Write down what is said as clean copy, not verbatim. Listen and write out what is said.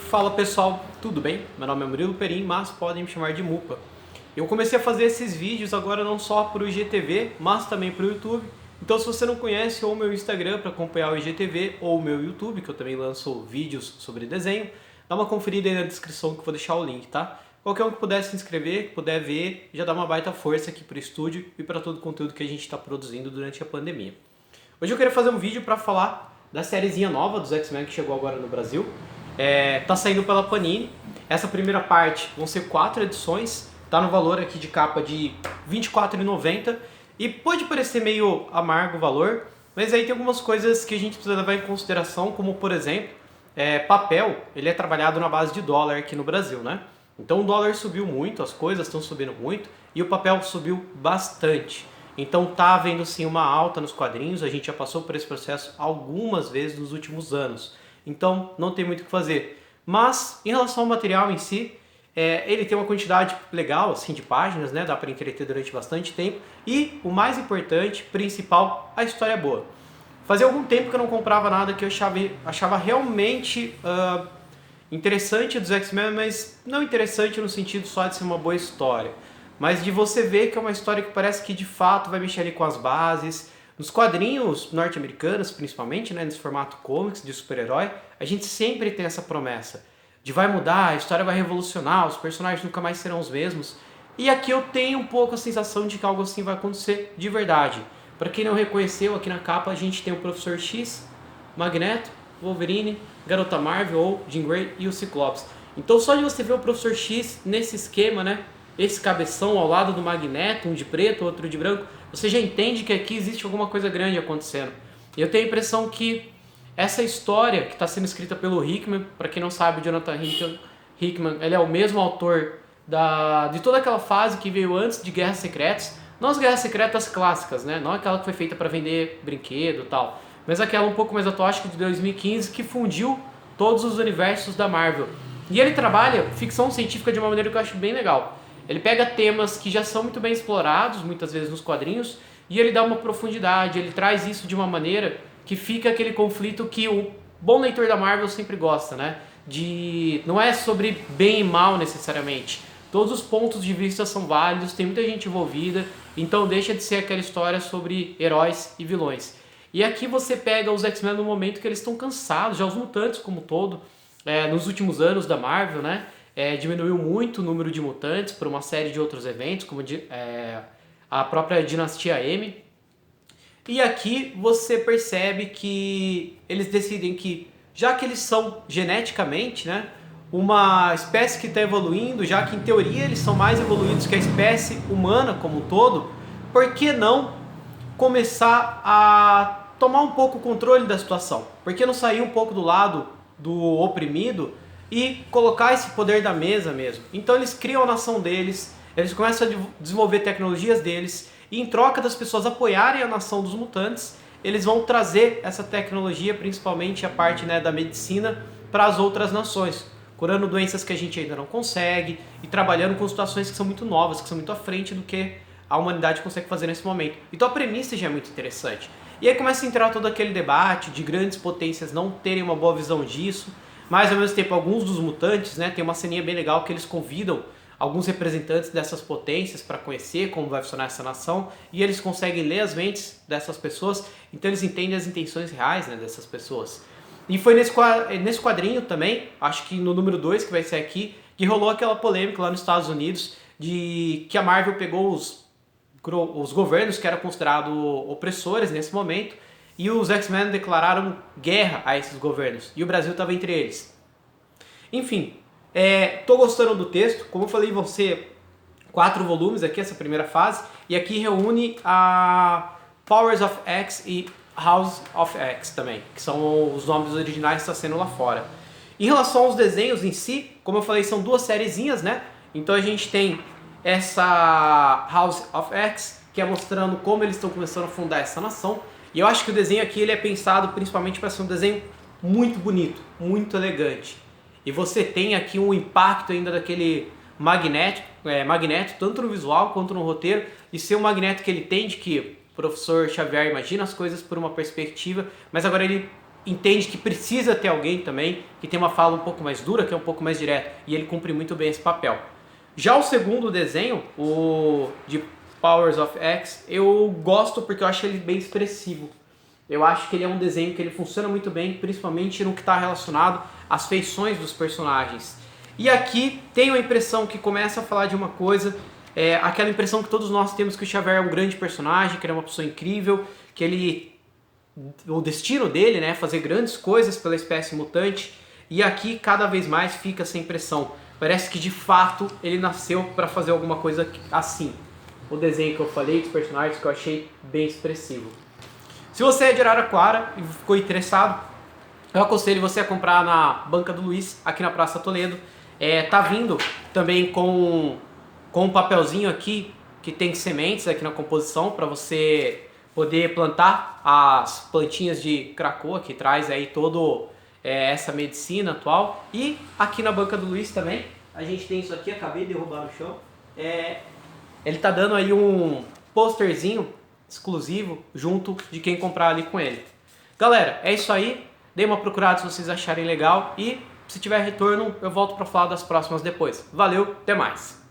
Fala pessoal, tudo bem? Meu nome é Murilo Perim, mas podem me chamar de Mupa. Eu comecei a fazer esses vídeos agora não só para o IGTV, mas também para o YouTube. Então se você não conhece ou o meu Instagram para acompanhar o IGTV ou o meu YouTube, que eu também lanço vídeos sobre desenho, dá uma conferida aí na descrição que eu vou deixar o link, tá? Qualquer um que puder se inscrever, que puder ver, já dá uma baita força aqui para o estúdio e para todo o conteúdo que a gente está produzindo durante a pandemia. Hoje eu queria fazer um vídeo para falar da sériezinha nova dos X-Men que chegou agora no Brasil. Tá saindo pela Panini. Essa primeira parte vão ser 4 edições. Tá no valor aqui de capa de R$ 24,90. E pode parecer meio amargo o valor, mas aí tem algumas coisas que a gente precisa levar em consideração, como por exemplo, papel, ele é trabalhado na base de dólar aqui no Brasil, né? Então o dólar subiu muito, as coisas estão subindo muito e o papel subiu bastante. Então tá havendo sim uma alta nos quadrinhos, a gente já passou por esse processo algumas vezes nos últimos anos. Então não tem muito o que fazer. Mas em relação ao material em si, ele tem uma quantidade legal assim, de páginas, né? Dá para entreter durante bastante tempo. E o mais importante, principal, a história é boa. Fazia algum tempo que eu não comprava nada que eu achava realmente interessante dos X-Men, mas não interessante no sentido só de ser uma boa história, mas de você ver que é uma história que parece que de fato vai mexer ali com as bases. Nos quadrinhos norte-americanos, principalmente, né, nesse formato comics de super-herói, a gente sempre tem essa promessa de vai mudar, a história vai revolucionar, os personagens nunca mais serão os mesmos. E aqui eu tenho um pouco a sensação de que algo assim vai acontecer de verdade. Para quem não reconheceu, aqui na capa a gente tem o Professor X, Magneto, Wolverine, Garota Marvel ou Jean Grey e o Ciclopes. Então só de você ver o Professor X nesse esquema, né, esse cabeção ao lado do Magneto, um de preto, outro de branco, você já entende que aqui existe alguma coisa grande acontecendo. E eu tenho a impressão que essa história que está sendo escrita pelo Hickman, para quem não sabe, o Jonathan Hickman, ele é o mesmo autor de toda aquela fase que veio antes de Guerras Secretas, não as Guerras Secretas clássicas, né? Não aquela que foi feita para vender brinquedo e tal, mas aquela um pouco mais atual, acho que de 2015, que fundiu todos os universos da Marvel. E ele trabalha ficção científica de uma maneira que eu acho bem legal. Ele pega temas que já são muito bem explorados, muitas vezes nos quadrinhos, e ele dá uma profundidade, ele traz isso de uma maneira que fica aquele conflito que o bom leitor da Marvel sempre gosta, né? Não é sobre bem e mal necessariamente. Todos os pontos de vista são válidos, tem muita gente envolvida, então deixa de ser aquela história sobre heróis e vilões. E aqui você pega os X-Men no momento que eles estão cansados, já os mutantes como um todo, nos últimos anos da Marvel, né? Diminuiu muito o número de mutantes por uma série de outros eventos, como a própria Dinastia M. E aqui você percebe que eles decidem que, já que eles são geneticamente, né, uma espécie que está evoluindo, já que em teoria eles são mais evoluídos que a espécie humana como um todo, por que não começar a tomar um pouco o controle da situação? Por que não sair um pouco do lado do oprimido e colocar esse poder da mesa mesmo? Então eles criam a nação deles, eles começam a desenvolver tecnologias deles, e em troca das pessoas apoiarem a nação dos mutantes, eles vão trazer essa tecnologia, principalmente a parte, né, da medicina, para as outras nações, curando doenças que a gente ainda não consegue e trabalhando com situações que são muito novas, que são muito à frente do que a humanidade consegue fazer nesse momento. Então a premissa já é muito interessante. E aí começa a entrar todo aquele debate de grandes potências não terem uma boa visão disso, mas ao mesmo tempo alguns dos mutantes, né, tem uma ceninha bem legal que eles convidam alguns representantes dessas potências para conhecer como vai funcionar essa nação, e eles conseguem ler as mentes dessas pessoas, então eles entendem as intenções reais, né, dessas pessoas. E foi nesse quadrinho também, acho que no número 2, que vai ser aqui, que rolou aquela polêmica lá nos Estados Unidos de que a Marvel pegou os governos que eram considerados opressores nesse momento, e os X-Men declararam guerra a esses governos, e o Brasil estava entre eles. Enfim, tô gostando do texto, como eu falei, vão ser 4 volumes aqui, essa primeira fase, e aqui reúne a Powers of X e House of X também, que são os nomes originais que estão sendo lá fora. Em relação aos desenhos em si, como eu falei, são 2 sériezinhas, né? Então a gente tem essa House of X, que é mostrando como eles estão começando a fundar essa nação, e eu acho que o desenho aqui ele é pensado principalmente para ser um desenho muito bonito, muito elegante. E você tem aqui um impacto ainda daquele Magneto, tanto no visual quanto no roteiro, e ser um Magneto que ele tem de que o professor Xavier imagina as coisas por uma perspectiva, mas agora ele entende que precisa ter alguém também que tem uma fala um pouco mais dura, que é um pouco mais direta, e ele cumpre muito bem esse papel. Já o segundo desenho, o de Powers of X, eu gosto porque eu acho ele bem expressivo. Eu acho que ele é um desenho que ele funciona muito bem, principalmente no que está relacionado às feições dos personagens. E aqui tenho a impressão que começa a falar de uma coisa, aquela impressão que todos nós temos que o Xavier é um grande personagem, que ele é uma pessoa incrível, que o destino dele, né, é fazer grandes coisas pela espécie mutante, e aqui cada vez mais fica essa impressão. Parece que de fato ele nasceu para fazer alguma coisa assim. O desenho que eu falei dos personagens que eu achei bem expressivo. Se você é de Araraquara e ficou interessado, eu aconselho você a comprar na Banca do Luiz, aqui na Praça Toledo. Tá vindo também com um papelzinho aqui que tem sementes aqui na composição para você poder plantar as plantinhas de cracoa, que traz aí todo essa medicina atual. E aqui na Banca do Luiz também, a gente tem isso aqui, acabei de derrubar no chão. Ele tá dando aí um posterzinho exclusivo junto de quem comprar ali com ele. Galera, é isso aí. Dê uma procurada se vocês acharem legal e se tiver retorno eu volto para falar das próximas depois. Valeu, até mais!